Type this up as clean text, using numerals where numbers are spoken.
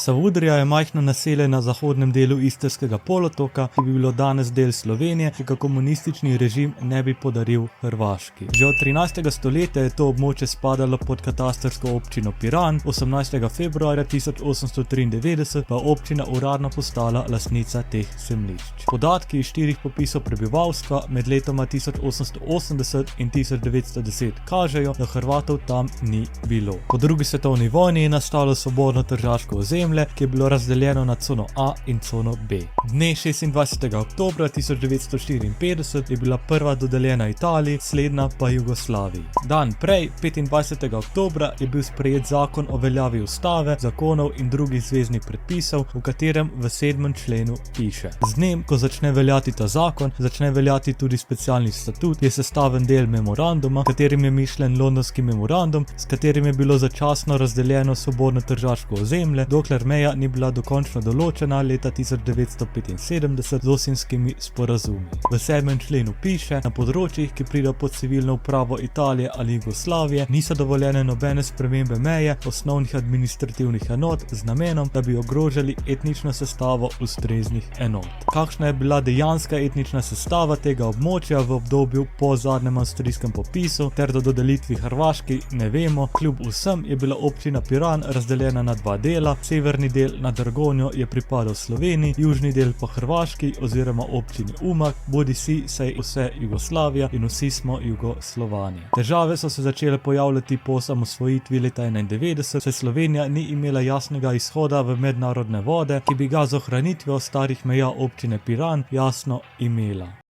Savudrija je majhno naselje na zahodnem delu Istrskega polotoka, ki bi bilo danes del Slovenije, če ga komunistični režim ne bi podaril Hrvaški. Že od 13. stoletja je to območje spadalo pod katastrsko občino Piran, 18. februarja 1893 pa občina uradno postala lastnica teh zemljišč. Podatki iz 4 popisov prebivalstva med letoma 1880 in 1910 kažejo, da Hrvatov tam ni bilo. Po drugi svetovni vojni je nastalo svobodno tržaško ozemlje, ki je bilo razdeljeno na cono A in cono B. Dne 26. oktobra 1954 je bila prva dodeljena Italiji, slednja pa Jugoslaviji. Dan prej, 25. oktobra, je bil sprejet zakon o veljavi ustave, zakonov in drugih zveznih predpisov, v katerem v 7. členu piše: z dnem, ko začne veljati ta zakon, začne veljati tudi specialni statut, ki je sestaven del memoranduma, katerim je mišljen londonski memorandum, s katerim je bilo začasno razdeljeno svobodno tržaško ozemlje, dokler meja ni bila dokončno določena leta 1975 z Osimskimi sporazumi. V 7. členu piše: na področjih, ki pridejo pod civilno upravo Italije ali Jugoslavije, niso dovoljene nobene spremembe meje osnovnih administrativnih enot z namenom, da bi ogrožali etnično sestavo ustreznih enot. Kakšna je bila dejanska etnična sestava tega območja v obdobju po zadnjem avstrijskem popisu ter do dodelitvi Hrvaški, ne vemo. Kljub vsem je bila občina Piran razdeljena na 2 dela, severni del na Dragonjo je pripadal Sloveniji, južni del pa Hrvaški oziroma občini Umag, bodisi saj vse Jugoslavija in vsi smo Jugoslovani. Težave so se začele pojavljati po osamosvojitvi leta 1991, saj Slovenija ni imela jasnega izhoda v mednarodne vode, ki bi ga z ohranitvijo starih meja občine Piran jasno imela.